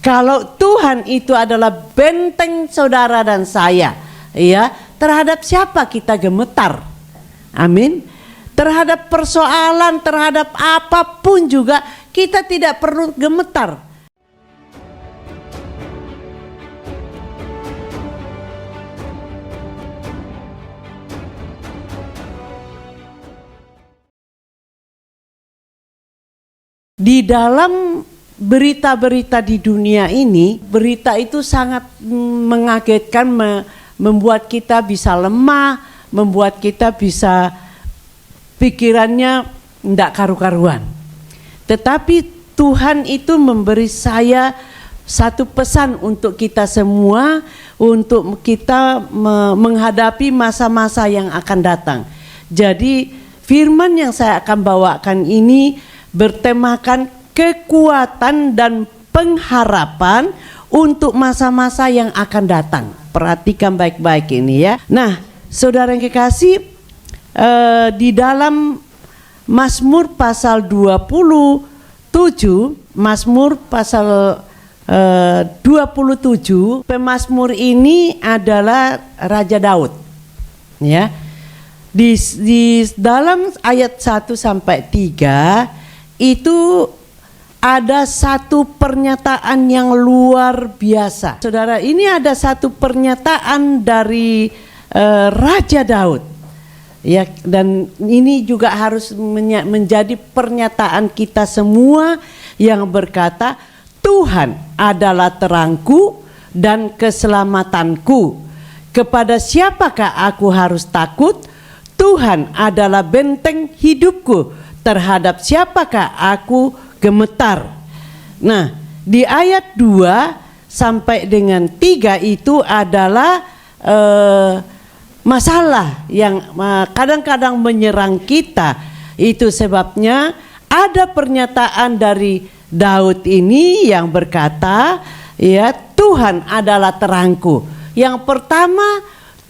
Kalau Tuhan itu adalah benteng saudara dan saya, ya, terhadap siapa kita gemetar? Amin. Terhadap persoalan, terhadap apapun juga kita tidak perlu gemetar. Di dalam berita-berita di dunia ini, berita itu sangat mengagetkan, membuat kita bisa lemah, membuat kita bisa pikirannya tidak karu-karuan. Tetapi Tuhan itu memberi saya satu pesan untuk kita semua, untuk kita menghadapi masa-masa yang akan datang. Jadi firman yang saya akan bawakan ini bertemakan kekuatan dan pengharapan untuk masa-masa yang akan datang. Perhatikan baik-baik ini ya. Nah, saudara yang kekasih, di dalam Mazmur pasal 27, Mazmur pasal 27, pemazmur ini adalah Raja Daud. Ya. Di dalam ayat 1 sampai 3 itu ada satu pernyataan yang luar biasa. Saudara, ini ada satu pernyataan dari Raja Daud. Ya, dan ini juga harus menjadi pernyataan kita semua yang berkata, Tuhan adalah terangku dan keselamatanku. Kepada siapakah aku harus takut? Tuhan adalah benteng hidupku. Terhadap siapakah aku gemetar? Nah, di ayat 2 sampai dengan 3 itu adalah masalah yang kadang-kadang menyerang kita. Itu sebabnya ada pernyataan dari Daud ini yang berkata, ya, Tuhan adalah terangku. Yang pertama,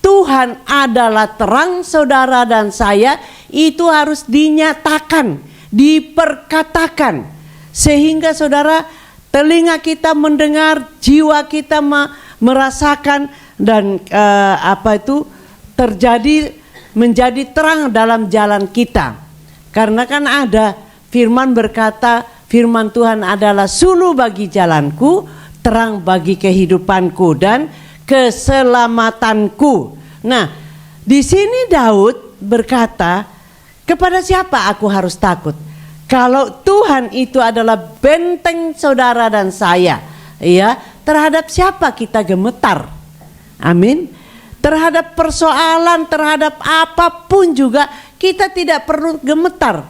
Tuhan adalah terang saudara dan saya, itu harus dinyatakan, diperkatakan, sehingga saudara, telinga kita mendengar, jiwa kita merasakan, dan terjadi menjadi terang dalam jalan kita. Karena kan ada firman berkata, firman Tuhan adalah suluh bagi jalanku, terang bagi kehidupanku dan keselamatanku. Nah, di sini Daud berkata, kepada siapa aku harus takut? Kalau Tuhan itu adalah benteng saudara dan saya, ya, terhadap siapa kita gemetar? Amin. Terhadap persoalan, terhadap apapun juga kita tidak perlu gemetar.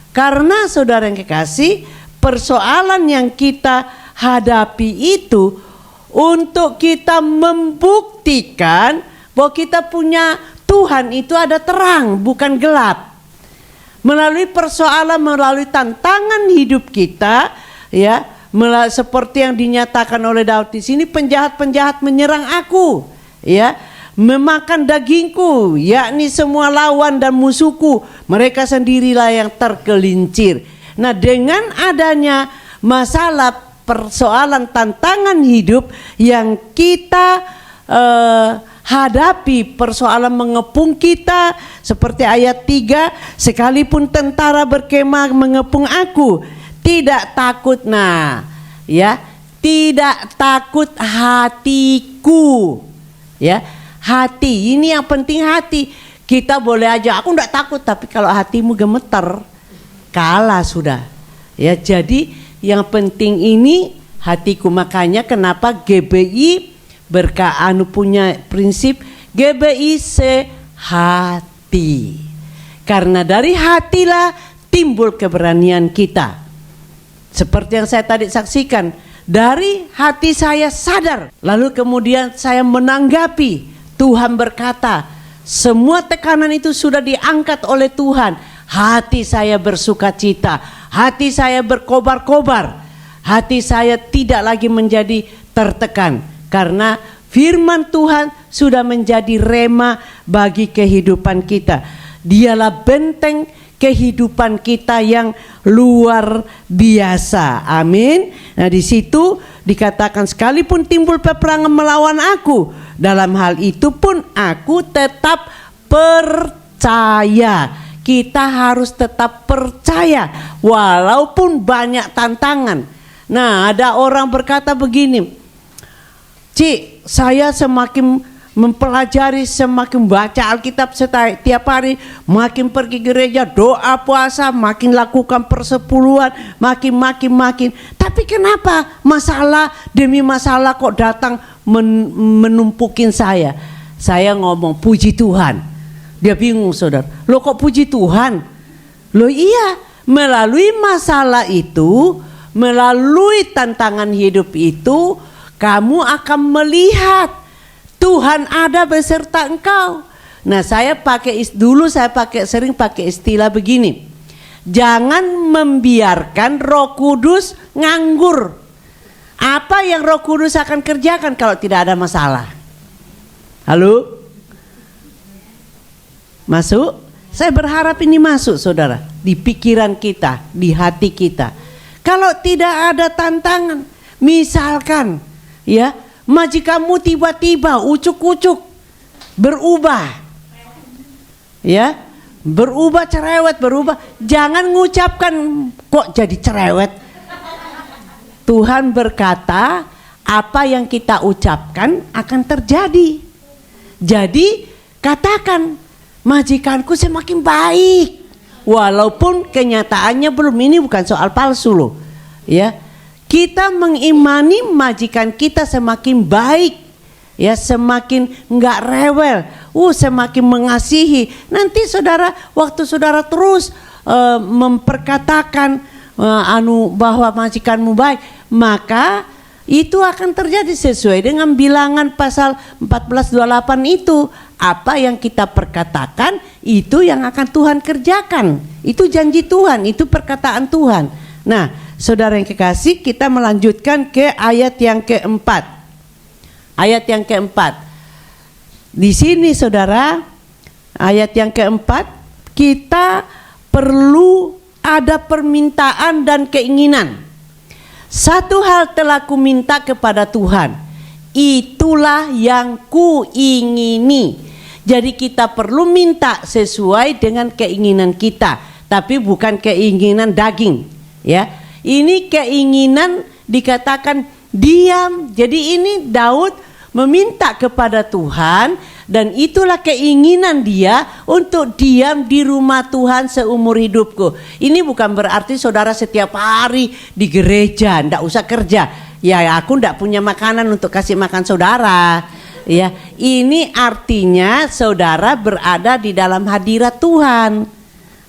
Karena saudara yang kekasih, persoalan yang kita hadapi itu untuk kita membuktikan bahwa kita punya Tuhan itu ada terang, bukan gelap. Melalui persoalan, melalui tantangan hidup kita, ya, seperti yang dinyatakan oleh Daud di sini, penjahat-penjahat menyerang aku, ya, memakan dagingku, yakni semua lawan dan musuhku, mereka sendirilah yang tergelincir. Nah, dengan adanya masalah, persoalan, tantangan hidup yang kita hadapi, persoalan mengepung kita, seperti ayat 3, sekalipun tentara berkemah mengepung aku, tidak takut. Nah, ya, tidak takut hatiku, ya, hati ini yang penting. Hati kita boleh aja aku enggak takut, tapi kalau hatimu gemetar, kalah sudah, ya. Jadi yang penting ini hatiku. Makanya kenapa GBI punya prinsip GBI sehati. Karena dari hatilah timbul keberanian kita. Seperti yang saya tadi saksikan, dari hati saya sadar, lalu kemudian saya menanggapi. Tuhan berkata, semua tekanan itu sudah diangkat oleh Tuhan. Hati saya bersukacita, hati saya berkobar-kobar, hati saya tidak lagi menjadi tertekan. Karena firman Tuhan sudah menjadi rema bagi kehidupan kita. Dialah benteng kehidupan kita yang luar biasa. Amin. Nah, di situ dikatakan sekalipun timbul peperangan melawan aku, dalam hal itu pun aku tetap percaya. Kita harus tetap percaya walaupun banyak tantangan. Nah, ada orang berkata begini, Cik, saya semakin mempelajari, semakin baca Alkitab setiap hari, makin pergi gereja, doa puasa, makin lakukan persepuluhan, makin. Tapi kenapa masalah demi masalah kok datang menumpukin saya? Saya ngomong puji Tuhan. Dia bingung, saudara. Loh, kok puji Tuhan? Loh iya, melalui masalah itu, melalui tantangan hidup itu, kamu akan melihat Tuhan ada beserta engkau. Nah, saya sering pakai istilah begini. Jangan membiarkan Roh Kudus nganggur. Apa yang Roh Kudus akan kerjakan kalau tidak ada masalah? Halo? Masuk? Saya berharap ini masuk, saudara, di pikiran kita, di hati kita. Kalau tidak ada tantangan, misalkan ya, majikanmu tiba-tiba ucuk-ucuk berubah, ya, berubah cerewet, jangan mengucapkan kok jadi cerewet. Tuhan berkata apa yang kita ucapkan akan terjadi. Jadi katakan, majikanku semakin baik, walaupun kenyataannya belum. Ini bukan soal palsu loh, ya. Kita mengimani majikan kita semakin baik, ya, semakin nggak rewel, semakin mengasihi. Nanti saudara, waktu saudara terus memperkatakan bahwa majikanmu baik, maka itu akan terjadi sesuai dengan bilangan pasal 14:28 itu. Apa yang kita perkatakan itu yang akan Tuhan kerjakan. Itu janji Tuhan, itu perkataan Tuhan. Nah, saudara yang kekasih, kita melanjutkan ke ayat yang keempat. Ayat yang keempat. Di sini saudara, ayat yang keempat, kita perlu ada permintaan dan keinginan. Satu hal telah kuminta kepada Tuhan, itulah yang kuingini. Jadi kita perlu minta sesuai dengan keinginan kita, tapi bukan keinginan daging, ya. Ini keinginan dikatakan diam. Jadi ini Daud meminta kepada Tuhan, dan itulah keinginan dia untuk diam di rumah Tuhan seumur hidupku. Ini bukan berarti saudara setiap hari di gereja, ndak usah kerja. Ya, aku ndak punya makanan untuk kasih makan saudara. Ya, ini artinya saudara berada di dalam hadirat Tuhan.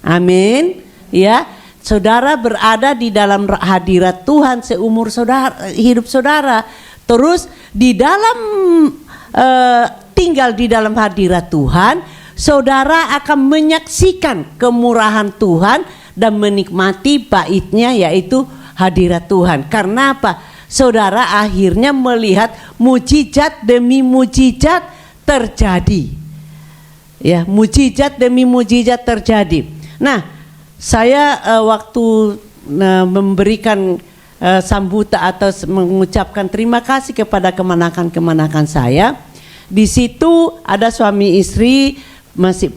Amin. Ya, saudara berada di dalam hadirat Tuhan seumur hidup saudara. Terus di dalam tinggal di dalam hadirat Tuhan, saudara akan menyaksikan kemurahan Tuhan dan menikmati baitnya, yaitu hadirat Tuhan. Karena apa? Saudara akhirnya melihat mujizat demi mujizat terjadi. Ya, mujizat demi mujizat terjadi. Nah, saya waktu memberikan sambutan atau mengucapkan terima kasih kepada kemanakan-kemanakan saya, di situ ada suami istri, masih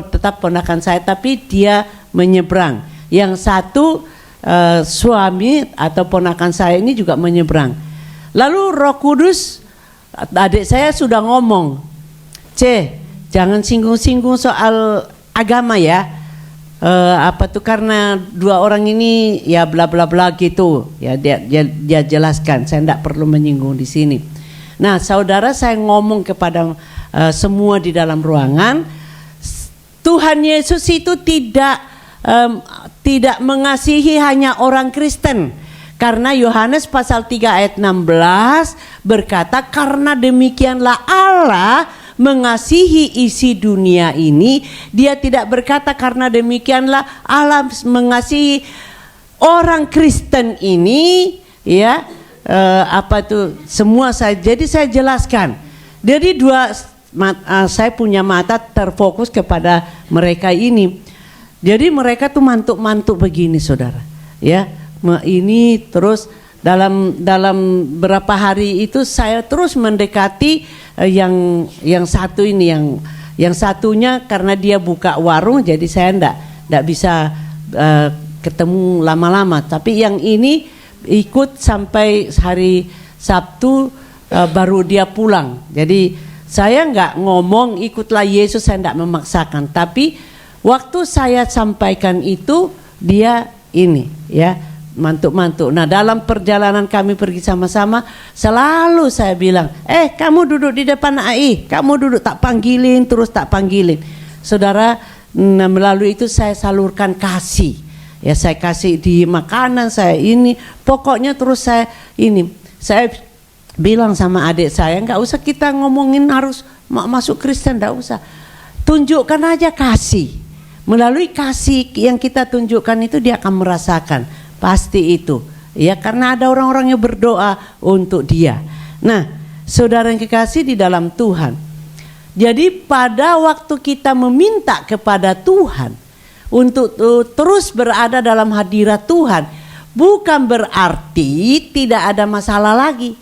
tetap ponakan saya, tapi dia menyeberang. Yang satu suami atau ponakan saya ini juga menyeberang. Lalu Roh Kudus, adik saya sudah ngomong, jangan singgung-singgung soal agama ya. Apa tuh, karena dua orang ini ya bla bla bla gitu ya, dia jelaskan, saya tidak perlu menyinggung di sini. Nah, saudara, saya ngomong kepada semua di dalam ruangan, Tuhan Yesus itu tidak mengasihi hanya orang Kristen. Karena Yohanes pasal 3 ayat 16 berkata, karena demikianlah Allah mengasihi isi dunia ini. Dia tidak berkata karena demikianlah Allah mengasihi orang Kristen ini, ya, semua saya. Jadi saya jelaskan. Jadi saya punya mata terfokus kepada mereka ini. Jadi mereka tuh mantuk-mantuk begini saudara, ya. Ini terus dalam berapa hari itu saya terus mendekati yang satu ini, yang satunya karena dia buka warung, jadi saya ndak bisa ketemu lama-lama. Tapi yang ini ikut sampai hari Sabtu baru dia pulang. Jadi saya nggak ngomong ikutlah Yesus, saya ndak memaksakan. Tapi waktu saya sampaikan itu dia ini ya mantuk-mantuk. Nah dalam perjalanan kami pergi sama-sama selalu saya bilang, kamu duduk di depan AI, kamu duduk, tak panggilin terus tak panggilin. Saudara, melalui itu saya salurkan kasih. Ya saya kasih di makanan saya ini, pokoknya terus saya bilang sama adik saya, nggak usah kita ngomongin harus masuk Kristen, nggak usah. Tunjukkan aja kasih. Melalui kasih yang kita tunjukkan itu dia akan merasakan, pasti itu. Ya karena ada orang-orang yang berdoa untuk dia. Nah, saudara yang kekasih di dalam Tuhan. Jadi pada waktu kita meminta kepada Tuhan untuk terus berada dalam hadirat Tuhan, bukan berarti tidak ada masalah lagi.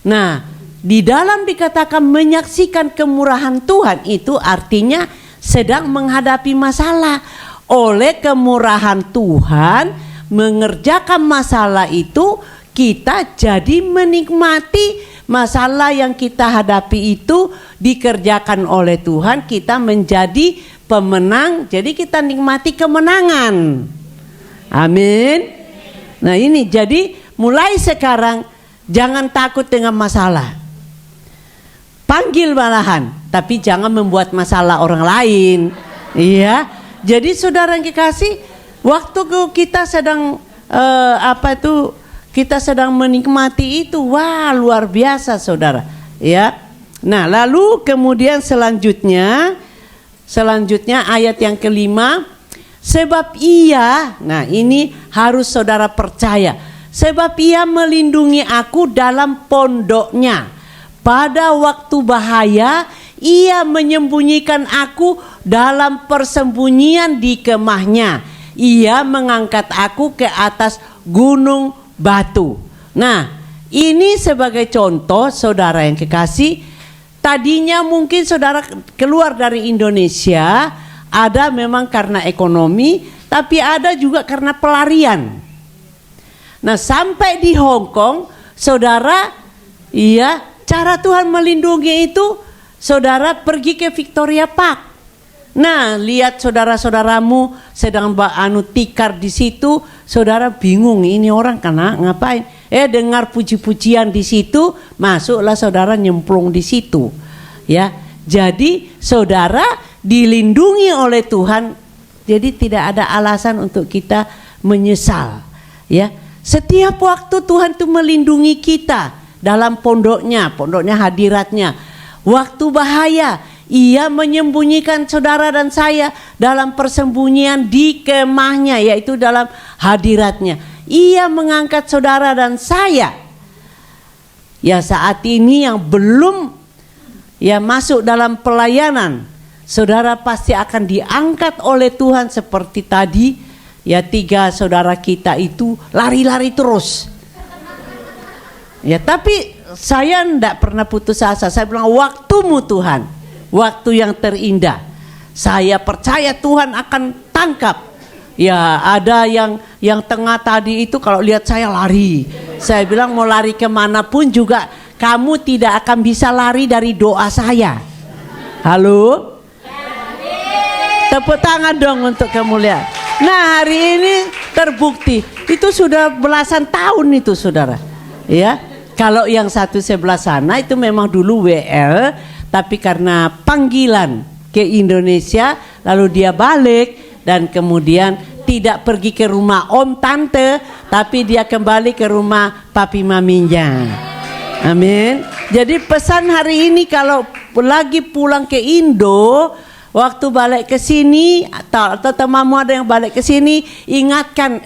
Nah, di dalam dikatakan menyaksikan kemurahan Tuhan itu artinya sedang menghadapi masalah. Oleh kemurahan Tuhan mengerjakan masalah itu, kita jadi menikmati masalah yang kita hadapi itu dikerjakan oleh Tuhan, kita menjadi pemenang, jadi kita nikmati kemenangan. Amin. Nah ini jadi mulai sekarang jangan takut dengan masalah, panggil malahan, tapi jangan membuat masalah orang lain. Iya. Jadi saudara yang kekasih, waktu kita sedang kita sedang menikmati itu, wah luar biasa saudara. Ya. Nah lalu kemudian selanjutnya ayat yang kelima, sebab ia, nah ini harus saudara percaya, sebab ia melindungi aku dalam pondoknya. Pada waktu bahaya, ia menyembunyikan aku dalam persembunyian di kemahnya. Ia mengangkat aku ke atas gunung batu. Nah, ini sebagai contoh saudara yang kekasih. Tadinya mungkin saudara keluar dari Indonesia, ada memang karena ekonomi, tapi ada juga karena pelarian. Nah, sampai di Hong Kong, saudara, cara Tuhan melindungi itu, saudara pergi ke Victoria Park. Nah, lihat saudara-saudaramu sedang tikar di situ, saudara bingung ini orang kena ngapain? Dengar puji-pujian di situ, masuklah saudara nyemplung di situ. Ya, jadi saudara dilindungi oleh Tuhan, jadi tidak ada alasan untuk kita menyesal. Ya, setiap waktu Tuhan itu melindungi kita dalam pondoknya hadiratnya. Waktu bahaya, ia menyembunyikan saudara dan saya dalam persembunyian di kemahnya, yaitu dalam hadiratnya. Ia mengangkat saudara dan saya. Ya saat ini yang belum masuk dalam pelayanan, saudara pasti akan diangkat oleh Tuhan seperti tadi. Ya 3 saudara kita itu lari-lari terus. Ya tapi saya tidak pernah putus asa. Saya bilang waktumu Tuhan, waktu yang terindah. Saya percaya Tuhan akan tangkap. Ya ada yang tengah tadi itu kalau lihat saya lari. Saya bilang mau lari kemanapun juga kamu tidak akan bisa lari dari doa saya. Halo? Tepuk tangan dong untuk kamu lihat. Nah hari ini terbukti. Itu sudah belasan tahun itu saudara. Ya, kalau yang satu sebelah sana itu memang dulu WL, tapi karena panggilan ke Indonesia lalu dia balik. Dan kemudian tidak pergi ke rumah om tante, tapi dia kembali ke rumah papi maminya. Amin. Jadi pesan hari ini kalau lagi pulang ke Indo, waktu balik ke sini atau temanmu ada yang balik ke sini, ingatkan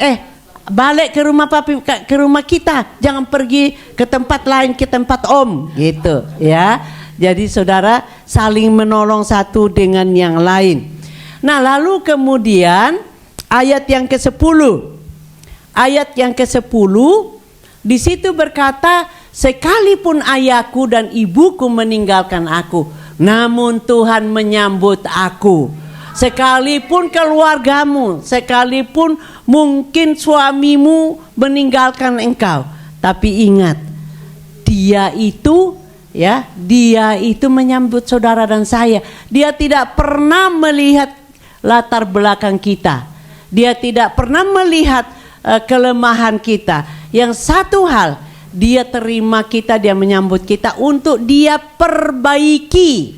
balik ke rumah papi, ke rumah kita, jangan pergi ke tempat lain, ke tempat om gitu ya. Jadi saudara saling menolong satu dengan yang lain. Nah lalu kemudian ayat yang ke-10. Ayat yang ke-10 di situ berkata, sekalipun ayahku dan ibuku meninggalkan aku, namun Tuhan menyambut aku. Sekalipun keluargamu, sekalipun mungkin suamimu meninggalkan engkau, tapi ingat, dia itu menyambut saudara dan saya. Dia tidak pernah melihat latar belakang kita. Dia tidak pernah melihat kelemahan kita. Yang satu hal, dia terima kita, dia menyambut kita untuk dia perbaiki.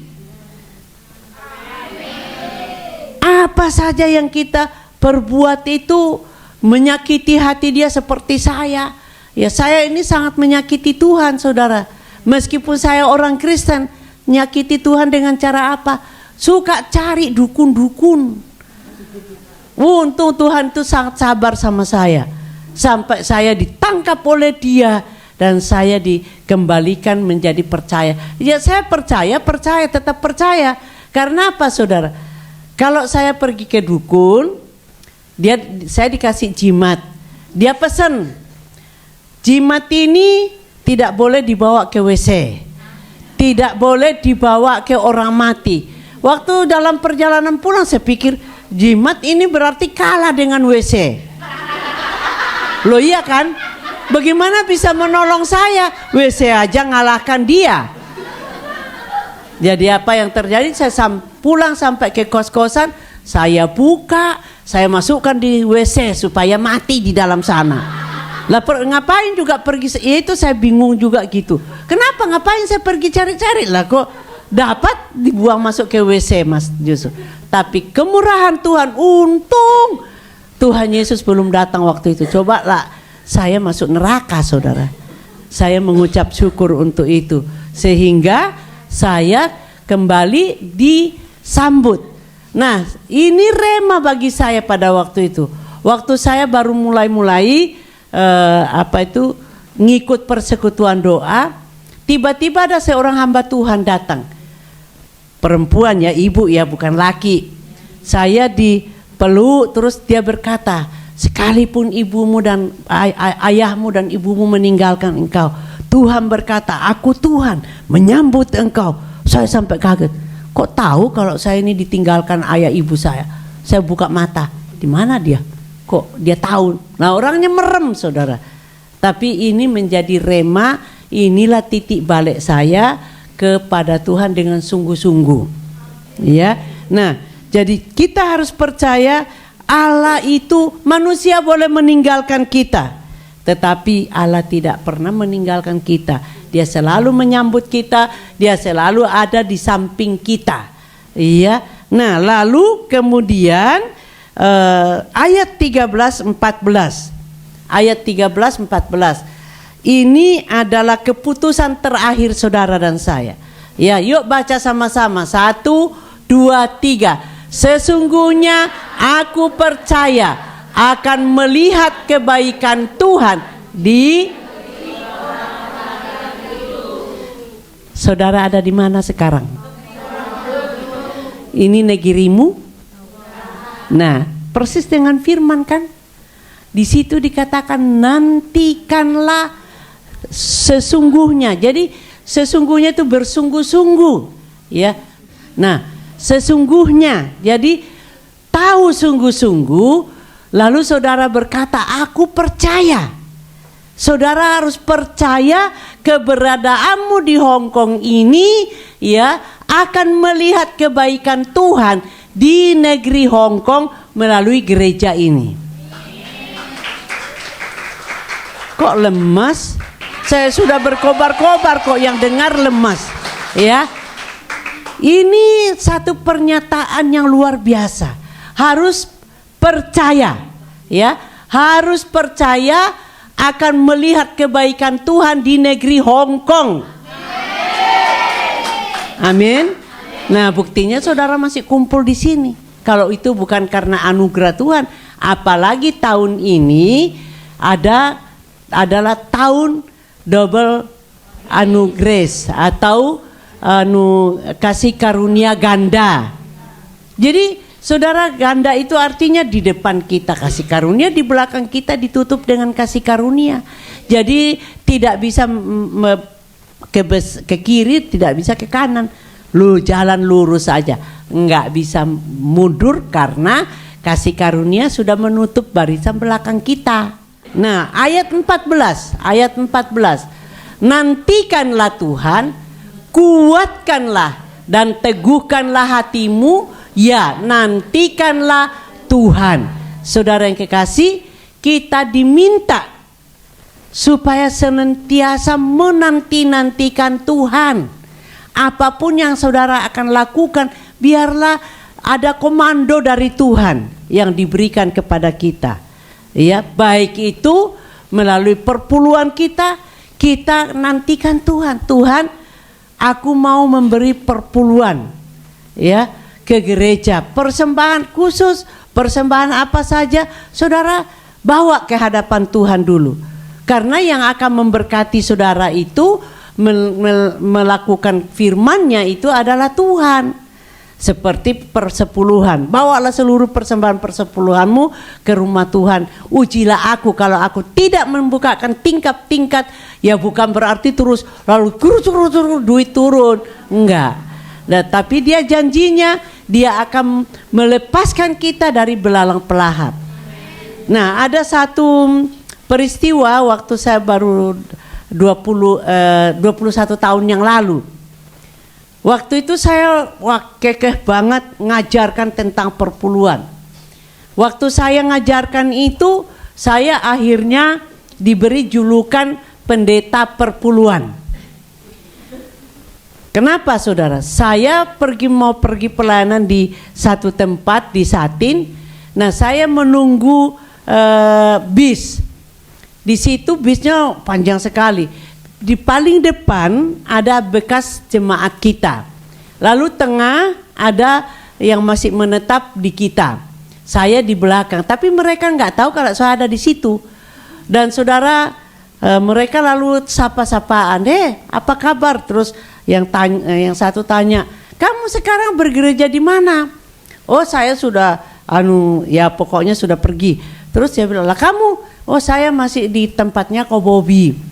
Apa saja yang kita perbuat itu menyakiti hati dia seperti saya. Ya, saya ini sangat menyakiti Tuhan, saudara. Meskipun saya orang Kristen, menyakiti Tuhan dengan cara apa? Suka cari dukun-dukun. Untung Tuhan itu sangat sabar sama saya. Sampai saya ditangkap oleh dia dan saya dikembalikan menjadi percaya. Ya, saya percaya, tetap percaya. Karena apa, saudara? Kalau saya pergi ke dukun, saya dikasih jimat. Dia pesan, jimat ini tidak boleh dibawa ke WC, tidak boleh dibawa ke orang mati. Waktu dalam perjalanan pulang saya pikir, jimat ini berarti kalah dengan WC. Loh iya kan? Bagaimana bisa menolong saya? WC aja ngalahkan dia. Jadi apa yang terjadi? Saya pulang sampai ke kos-kosan, saya buka, saya masukkan di WC supaya mati di dalam sana. Lah ngapain juga pergi? Itu saya bingung juga gitu. Kenapa ngapain saya pergi cari-cari lah kok dapat dibuang masuk ke WC, Mas Yusuf. Tapi kemurahan Tuhan, untung Tuhan Yesus belum datang waktu itu. Coba lah saya masuk neraka, saudara. Saya mengucap syukur untuk itu. Sehingga saya kembali disambut. Nah, ini rema bagi saya pada waktu itu. Waktu saya baru mulai ngikut persekutuan doa, tiba-tiba ada seorang hamba Tuhan datang. Perempuan ya, ibu ya, bukan laki. Saya dipeluk, terus dia berkata, sekalipun ibumu dan ayahmu dan ibumu meninggalkan engkau, Tuhan berkata, aku Tuhan menyambut engkau. Saya sampai kaget. Kok tahu kalau saya ini ditinggalkan ayah ibu saya? Saya buka mata. Di mana dia? Kok dia tahu? Nah, orangnya merem, saudara. Tapi ini menjadi rema. Inilah titik balik saya kepada Tuhan dengan sungguh-sungguh. Ya. Nah, jadi kita harus percaya Allah itu, manusia boleh meninggalkan kita, tetapi Allah tidak pernah meninggalkan kita. Dia selalu menyambut kita, dia selalu ada di samping kita. Iya. Nah, lalu kemudian ayat 13-14. Ayat 13-14. Ini adalah keputusan terakhir saudara dan saya. Ya, yuk baca sama-sama. 1, 2, 3. Sesungguhnya aku percaya akan melihat kebaikan Tuhan di. Saudara ada di mana sekarang? Ini negerimu? Nah, persis dengan firman kan? Di situ dikatakan nantikanlah sesungguhnya. Jadi sesungguhnya itu bersungguh-sungguh, ya. Nah, sesungguhnya. Jadi tahu sungguh-sungguh, lalu saudara berkata, aku percaya. Saudara harus percaya keberadaanmu di Hong Kong ini, ya, akan melihat kebaikan Tuhan di negeri Hong Kong melalui gereja ini. Kok lemas? Saya sudah berkobar-kobar kok, yang dengar lemas, ya. Ini satu pernyataan yang luar biasa. Harus percaya, ya. Harus percaya akan melihat kebaikan Tuhan di negeri Hong Kong. Amin. Nah, buktinya saudara masih kumpul di sini. Kalau itu bukan karena anugerah Tuhan, apalagi tahun ini adalah tahun double grace atau kasih karunia ganda. Jadi Saudara, ganda itu artinya di depan kita kasih karunia, di belakang kita ditutup dengan kasih karunia. Jadi tidak bisa ke kiri, tidak bisa ke kanan. Lu jalan lurus saja, nggak bisa mundur karena kasih karunia sudah menutup barisan belakang kita. Nah, ayat 14. Nantikanlah Tuhan, kuatkanlah dan teguhkanlah hatimu. Ya, nantikanlah Tuhan. Saudara yang kekasih, kita diminta supaya senantiasa menanti-nantikan Tuhan. Apapun yang saudara akan lakukan, biarlah ada komando dari Tuhan yang diberikan kepada kita. Ya, baik itu melalui perpuluhan kita nantikan Tuhan. Tuhan, aku mau memberi perpuluhan, ya, ke gereja, persembahan khusus, persembahan apa saja, saudara bawa ke hadapan Tuhan dulu. Karena yang akan memberkati saudara itu melakukan firman-Nya itu adalah Tuhan. Seperti persepuluhan, bawalah seluruh persembahan persepuluhanmu ke rumah Tuhan. Ujilah aku kalau aku tidak membukakan tingkat-tingkat, ya bukan berarti terus lalu terus duit turun, enggak. Nah, tapi dia janjinya dia akan melepaskan kita dari belalang pelahap. Nah, ada satu peristiwa waktu saya baru 21 tahun yang lalu. Waktu itu saya kekeh banget ngajarkan tentang perpuluhan. Waktu saya ngajarkan itu, saya akhirnya diberi julukan pendeta perpuluhan. Kenapa saudara? Saya mau pergi pelayanan di satu tempat di Satin. Nah, saya menunggu bis. Di situ bisnya panjang sekali. Di paling depan ada bekas jemaat kita. Lalu tengah ada yang masih menetap di kita. Saya di belakang. Tapi mereka nggak tahu kalau saya ada di situ. Dan saudara, mereka lalu sapa-sapaan. Apa kabar? Terus yang satu tanya, kamu sekarang bergereja di mana? Oh, saya sudah ya pokoknya sudah pergi. Terus dia bilang, lah kamu? Oh, saya masih di tempatnya Kobobi.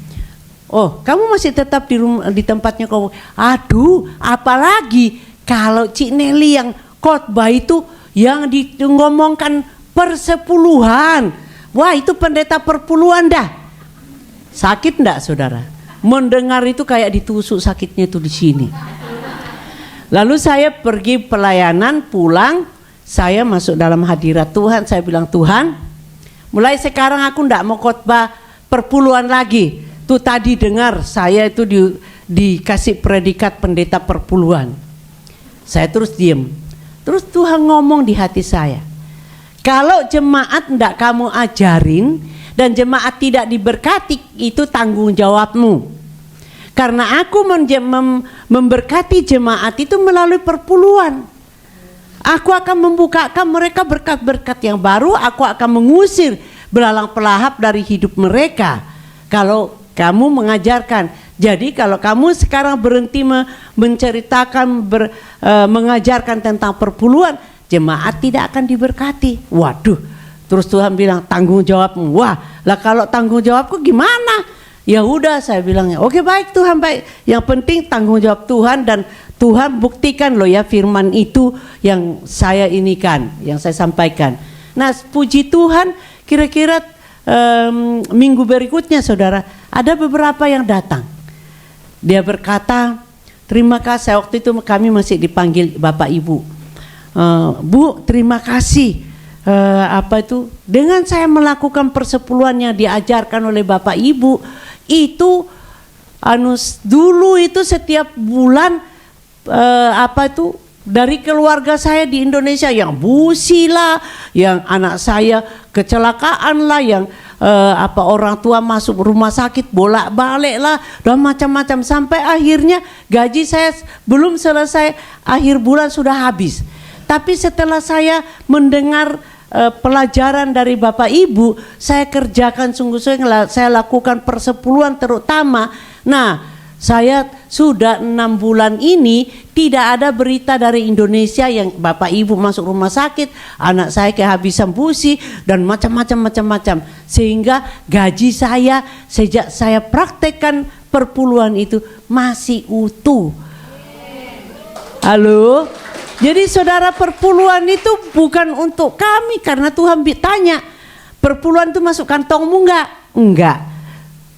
Oh, kamu masih tetap di tempatnya Kobobi. Aduh, apalagi kalau Cik Nelly yang khotbah itu yang ngomongkan persepuluhan. Wah, itu pendeta perpuluhan dah. Sakit enggak saudara? Mendengar itu kayak ditusuk sakitnya itu di sini. Lalu saya pergi pelayanan, pulang, saya masuk dalam hadirat Tuhan. Saya bilang, Tuhan, mulai sekarang aku enggak mau khotbah perpuluhan lagi. Tuh tadi dengar saya itu dikasih predikat pendeta perpuluhan. Saya terus diem. Terus Tuhan ngomong di hati saya, kalau jemaat enggak kamu ajarin dan jemaat tidak diberkati, itu tanggung jawabmu. Karena aku memberkati jemaat itu melalui perpuluhan. Aku akan membukakan mereka berkat-berkat yang baru. Aku akan mengusir belalang pelahap dari hidup mereka. Kalau kamu mengajarkan. Jadi kalau kamu sekarang berhenti menceritakan, mengajarkan tentang perpuluhan, jemaat tidak akan diberkati. Waduh. Terus Tuhan bilang, tanggung jawabmu. Wah, lah kalau tanggung jawabku gimana? Ya udah, saya bilangnya, oke baik Tuhan, baik. Yang penting tanggung jawab Tuhan, dan Tuhan buktikan loh ya firman itu yang saya inikan, yang saya sampaikan. Nah, puji Tuhan, kira-kira minggu berikutnya saudara, ada beberapa yang datang. Dia berkata, terima kasih. Waktu itu kami masih dipanggil Bapak Ibu. Bu, terima kasih. Dengan saya melakukan persepuluhan yang diajarkan oleh Bapak Ibu itu dulu itu setiap bulan dari keluarga saya di Indonesia yang busi lah, yang anak saya kecelakaan lah, yang orang tua masuk rumah sakit bolak-balik lah, dan macam-macam, sampai akhirnya gaji saya belum selesai akhir bulan sudah habis. Tapi setelah saya mendengar pelajaran dari Bapak Ibu, saya kerjakan sungguh-sungguh, saya lakukan persepuluhan terutama. Nah, Saya sudah 6 bulan ini tidak ada berita dari Indonesia yang bapak ibu masuk rumah sakit, anak saya kehabisan busi dan macam-macam. Sehingga gaji saya sejak saya praktekkan perpuluhan itu masih utuh. Halo? Jadi saudara, perpuluhan itu bukan untuk kami, karena Tuhan tanya, perpuluhan itu masuk kantongmu enggak? Enggak.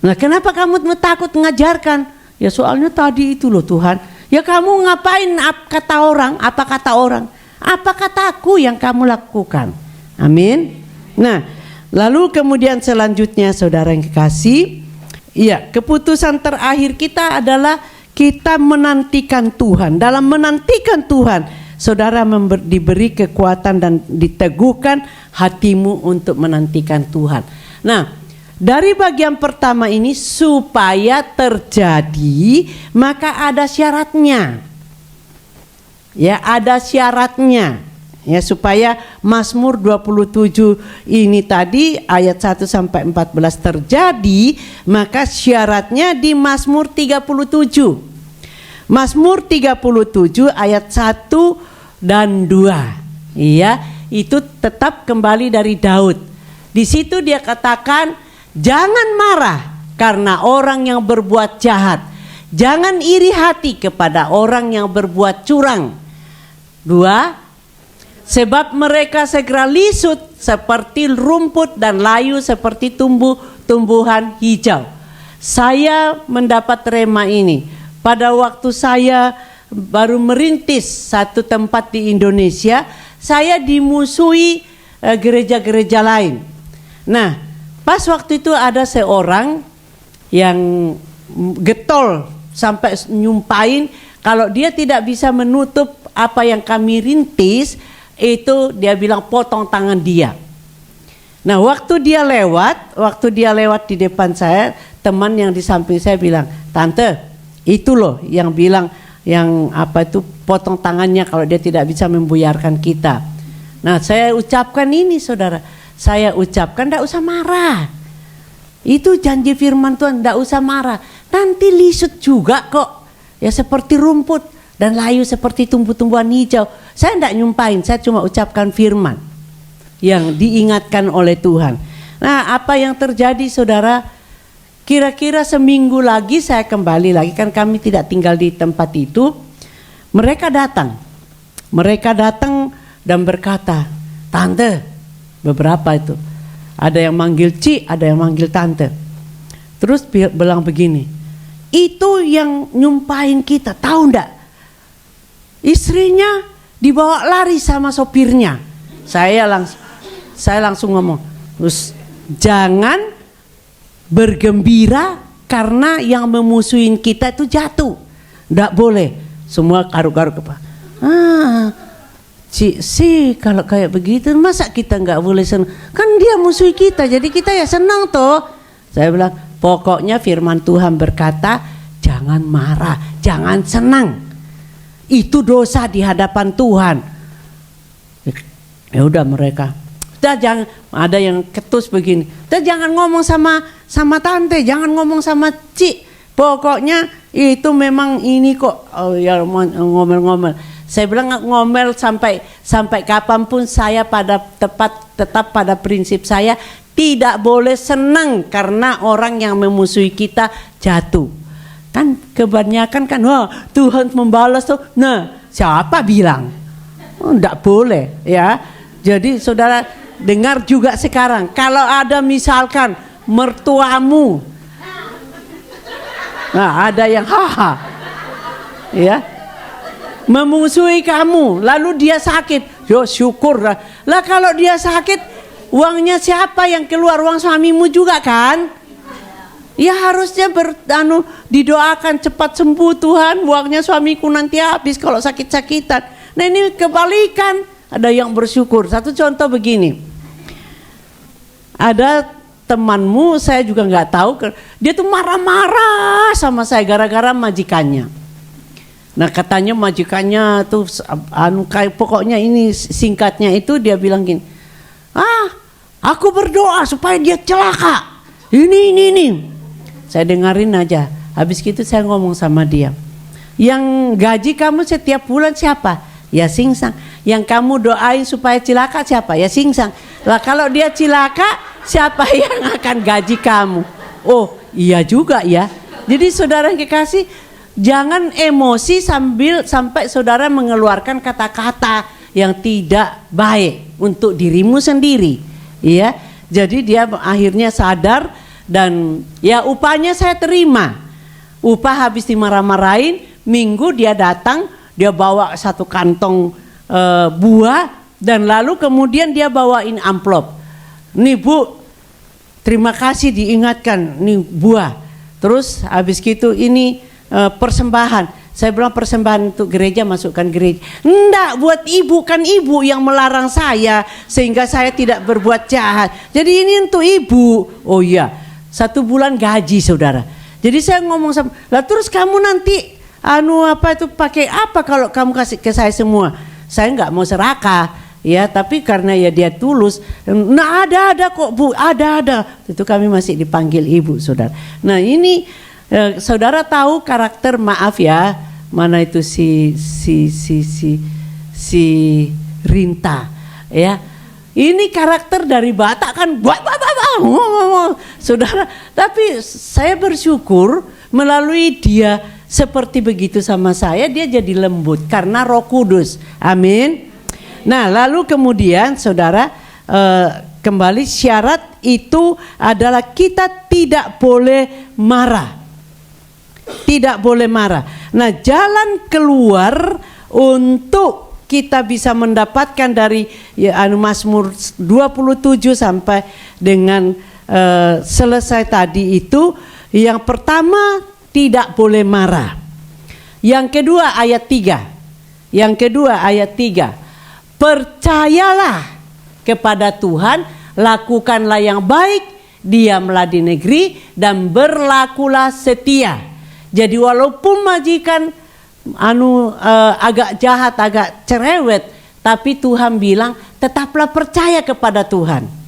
Nah, kenapa kamu takut mengajarkan? Ya soalnya tadi itu loh Tuhan. Ya kamu ngapain kata orang? Apa kata orang? Apa kataku yang kamu lakukan? Amin. Nah, lalu kemudian selanjutnya saudara yang kekasih, ya, keputusan terakhir kita adalah kita menantikan Tuhan. Dalam menantikan Tuhan, saudara diberi kekuatan dan diteguhkan hatimu untuk menantikan Tuhan. Nah, dari bagian pertama ini, supaya terjadi maka ada syaratnya. Ya, ada syaratnya. Ya, supaya Mazmur 27 ini tadi ayat 1 sampai 14 terjadi, maka syaratnya di Mazmur 37. Mazmur 37 ayat 1 dan 2. Iya, itu tetap kembali dari Daud. Di situ dia katakan, jangan marah karena orang yang berbuat jahat. Jangan iri hati kepada orang yang berbuat curang. 2, sebab mereka segera lisut seperti rumput dan layu seperti tumbuhan hijau. Saya mendapat rema ini pada waktu saya baru merintis satu tempat di Indonesia. Saya dimusuhi gereja-gereja lain. Nah, pas waktu itu ada seorang yang getol sampai nyumpain kalau dia tidak bisa menutup apa yang kami rintis, itu dia bilang potong tangan dia. Nah, waktu dia lewat di depan saya, teman yang di samping saya bilang, "Tante, itu loh yang bilang yang apa itu potong tangannya kalau dia tidak bisa membuyarkan kita." Nah, saya ucapkan ini saudara, saya ucapkan tidak usah marah. Itu janji firman Tuhan, tidak usah marah. Nanti lisut juga kok. Ya seperti rumput dan layu seperti tumbuh-tumbuhan hijau. Saya tidak nyumpain, saya cuma ucapkan firman yang diingatkan oleh Tuhan. Nah, apa yang terjadi saudara? Kira-kira seminggu lagi saya kembali lagi, kan kami tidak tinggal di tempat itu. Mereka datang dan berkata, "Tante," beberapa itu, ada yang manggil Ci, ada yang manggil Tante. Terus bilang begini, "Itu yang nyumpahin kita, tahu ndak? Istrinya dibawa lari sama sopirnya." Saya langsung ngomong, "Terus jangan bergembira karena yang memusuhin kita itu jatuh. Ndak boleh." Semua garuk-garuk kepala. Cik sih kalau kayak begitu masa kita nggak boleh senang? Kan dia musuh kita, jadi kita ya senang toh. Saya bilang, pokoknya firman Tuhan berkata, jangan marah, jangan senang. Itu dosa di hadapan Tuhan. Ya udah mereka. Udah jangan, ada yang ketus begini. Udah jangan ngomong sama tante, jangan ngomong sama Cik. Pokoknya itu memang ini kok. Oh ya, ngomel-ngomel. Saya bilang ngomel sampai kapanpun saya tetap pada prinsip saya, tidak boleh senang karena orang yang memusuhi kita jatuh. Kan kebanyakan kan, wah Tuhan membalas tuh. Nah, siapa bilang? Enggak boleh ya. Jadi saudara dengar juga sekarang, kalau ada misalkan mertuamu, nah ada yang haha, ya, memusuhi kamu, lalu dia sakit, yo syukur lah. Lah kalau dia sakit, uangnya siapa yang keluar? Uang suamimu juga kan? Ya harusnya didoakan cepat sembuh Tuhan, uangnya suamiku nanti habis kalau sakit-sakitan. Nah ini kebalikan, ada yang bersyukur. Satu contoh begini, ada temanmu, saya juga nggak tahu, dia tuh marah-marah sama saya gara-gara majikannya. Nah katanya majikannya tuh kayak pokoknya ini singkatnya itu dia bilang gini, aku berdoa supaya dia celaka. Ini. Saya dengerin aja. Habis itu saya ngomong sama dia, yang gaji kamu setiap bulan siapa? Ya Singsang. Yang kamu doain supaya cilaka siapa? Ya Singsang. Lah kalau dia cilaka, siapa yang akan gaji kamu? Oh iya juga ya. Jadi saudara yang kekasih, jangan emosi sampai saudara mengeluarkan kata-kata yang tidak baik untuk dirimu sendiri. Ya, jadi dia akhirnya sadar dan ya upahnya saya terima. Upah habis dimarah-marahin, minggu dia datang. Dia bawa satu kantong buah dan lalu kemudian dia bawain amplop. Nih Bu, terima kasih diingatkan, nih buah. Terus habis gitu ini persembahan. Saya bilang persembahan untuk gereja, masukkan gereja. Enggak, buat ibu, kan ibu yang melarang saya sehingga saya tidak berbuat jahat. Jadi ini untuk ibu. Oh iya, 1 bulan gaji saudara. Jadi saya ngomong sama, lah terus kamu nanti apa itu pakai apa kalau kamu kasih ke saya semua? Saya nggak mau serakah ya, tapi karena ya dia tulus. Nah ada kok Bu, ada. Itu kami masih dipanggil ibu saudara. Nah ini saudara tahu karakter, maaf ya, mana itu si Rinta ya. Ini karakter dari Batak kan, saudara. Tapi saya bersyukur melalui dia seperti begitu sama saya, dia jadi lembut karena Roh Kudus. Amin. Nah lalu kemudian saudara, kembali syarat itu adalah kita tidak boleh marah. Tidak boleh marah. Nah jalan keluar untuk kita bisa mendapatkan dari Mazmur 27 sampai dengan selesai tadi itu, yang pertama tidak boleh marah. Yang kedua ayat 3. Percayalah kepada Tuhan, lakukanlah yang baik, diamlah di negeri dan berlakulah setia. Jadi walaupun majikan agak jahat, agak cerewet, tapi Tuhan bilang tetaplah percaya kepada Tuhan.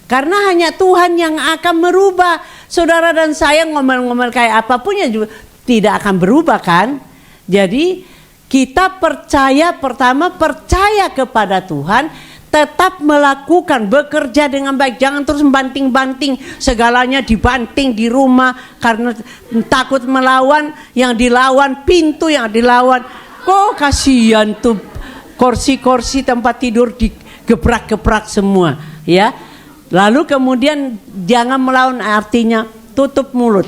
Karena hanya Tuhan yang akan merubah. Saudara dan saya ngomel-ngomel kayak apapun ya juga tidak akan berubah kan. Jadi kita percaya, pertama percaya kepada Tuhan, tetap melakukan, bekerja dengan baik. Jangan terus banting-banting, segalanya dibanting di rumah karena takut melawan, yang dilawan pintu, yang dilawan. Kok kasihan tuh kursi-kursi tempat tidur digebrak-gebrak semua ya. Lalu kemudian jangan melawan, artinya tutup mulut,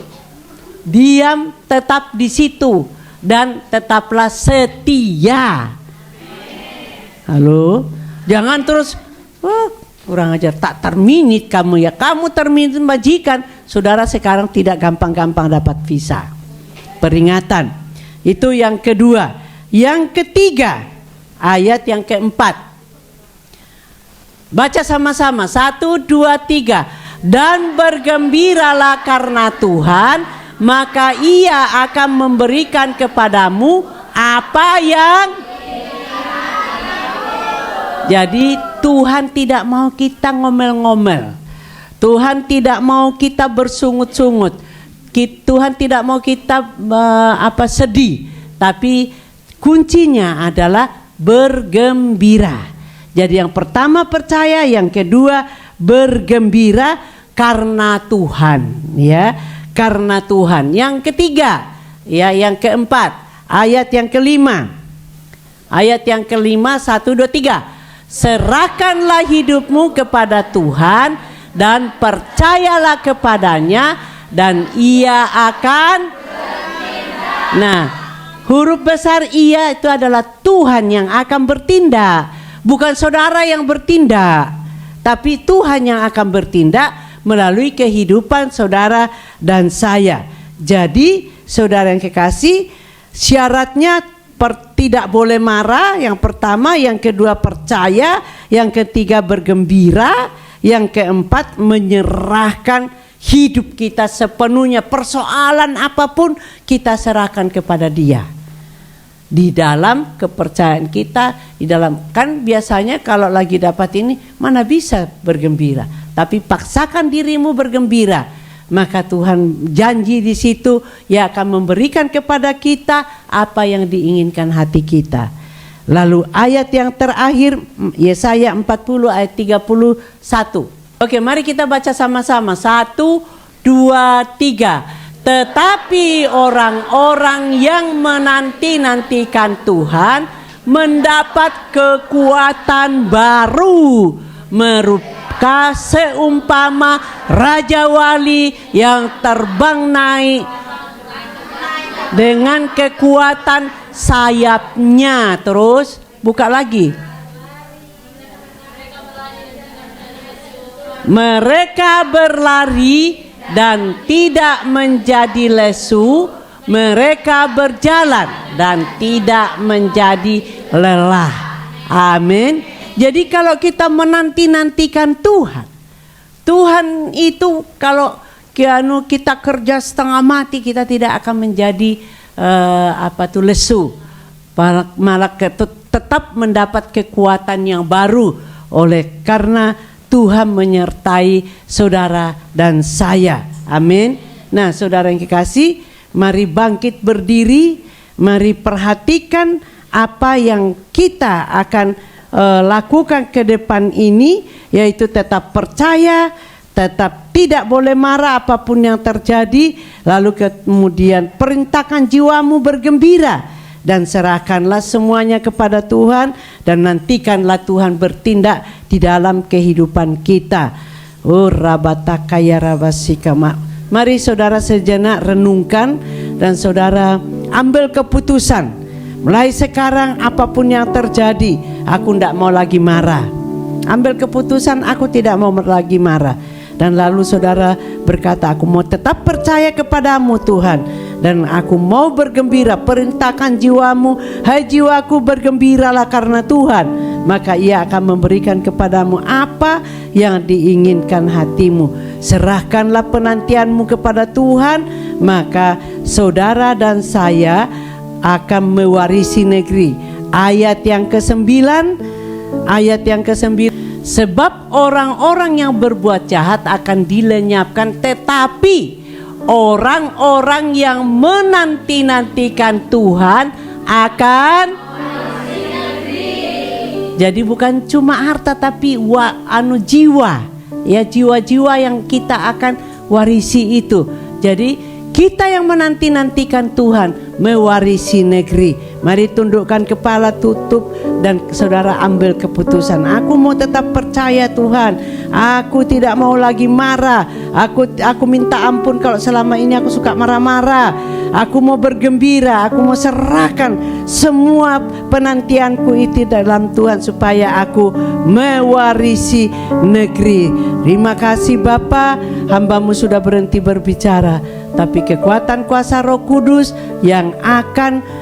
diam, tetap di situ dan tetaplah setia. Halo, jangan terus kurang ajar, tak terminit kamu ya, kamu terminit majikan. Saudara sekarang tidak gampang-gampang dapat visa. Peringatan. Itu yang kedua. Yang ketiga, ayat yang keempat. Baca sama-sama, 1, 2, 3. Dan bergembiralah karena Tuhan, maka Ia akan memberikan kepadamu apa yang. Jadi Tuhan tidak mau kita ngomel-ngomel. Tuhan tidak mau kita bersungut-sungut. Tuhan tidak mau kita sedih. Tapi kuncinya adalah bergembira. Jadi yang pertama percaya, yang kedua bergembira karena Tuhan, ya, karena Tuhan. Yang ketiga, ya, yang keempat, ayat yang kelima. Ayat yang kelima, 1, 2, 3. Serahkanlah hidupmu kepada Tuhan dan percayalah kepadanya dan Ia akan. Nah, huruf besar Ia itu adalah Tuhan yang akan bertindak. Bukan saudara yang bertindak, tapi Tuhan yang akan bertindak melalui kehidupan saudara dan saya. Jadi saudara yang kekasih, syaratnya tidak boleh marah, yang pertama, yang kedua percaya, yang ketiga bergembira, yang keempat menyerahkan hidup kita sepenuhnya. Persoalan apapun kita serahkan kepada Dia. Di dalam kepercayaan kita, di dalam, kan biasanya kalau lagi dapat ini mana bisa bergembira, tapi paksakan dirimu bergembira. maka Tuhan janji di situ Ia akan memberikan kepada kita apa yang diinginkan hati kita. Lalu ayat yang terakhir Yesaya 40 ayat 31. Oke, mari kita baca sama-sama. 1, 2, 3. Tetapi orang-orang yang menanti-nantikan Tuhan mendapat kekuatan baru, merupakan seumpama Raja Wali yang terbang naik dengan kekuatan sayapnya. Terus buka lagi. Mereka berlari dan tidak menjadi lesu, mereka berjalan dan tidak menjadi lelah. Amin. Jadi kalau kita menanti-nantikan Tuhan, Tuhan itu kalau kita kerja setengah mati, kita tidak akan menjadi lesu, malah tetap mendapat kekuatan yang baru oleh karena Tuhan menyertai saudara dan saya. Amin. Nah, saudara yang kekasih, mari bangkit berdiri, mari perhatikan apa yang kita akan lakukan ke depan ini, yaitu tetap percaya, tetap tidak boleh marah apapun yang terjadi, lalu kemudian perintahkan jiwamu bergembira dan serahkanlah semuanya kepada Tuhan dan nantikanlah Tuhan bertindak di dalam kehidupan kita. Oh rabatakaya rabasikama. Mari saudara sejenak renungkan dan saudara ambil keputusan. Mulai sekarang apapun yang terjadi, aku tidak mau lagi marah. Ambil keputusan, aku tidak mau lagi marah. Dan lalu saudara berkata, aku mau tetap percaya kepadamu Tuhan, dan aku mau bergembira. Perintahkan jiwamu, hai jiwaku bergembiralah karena Tuhan, maka Ia akan memberikan kepadamu apa yang diinginkan hatimu. Serahkanlah penantianmu kepada Tuhan, maka saudara dan saya akan mewarisi negeri. Ayat yang ke-9, sebab orang-orang yang berbuat jahat akan dilenyapkan, tetapi orang-orang yang menanti-nantikan Tuhan akan. Jadi bukan cuma harta, tapi jiwa, ya, jiwa-jiwa yang kita akan warisi itu. Jadi kita yang menanti-nantikan Tuhan mewarisi negeri. Mari tundukkan kepala, tutup, dan saudara ambil keputusan. Aku mau tetap percaya Tuhan. Aku tidak mau lagi marah. Aku minta ampun kalau selama ini aku suka marah-marah. Aku mau bergembira. Aku mau serahkan semua penantianku itu dalam Tuhan supaya aku mewarisi negeri. Terima kasih Bapa, hamba-Mu sudah berhenti berbicara, tapi kekuatan kuasa Roh Kudus yang akan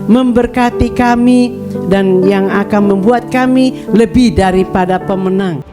memberkati kami dan yang akan membuat kami lebih daripada pemenang.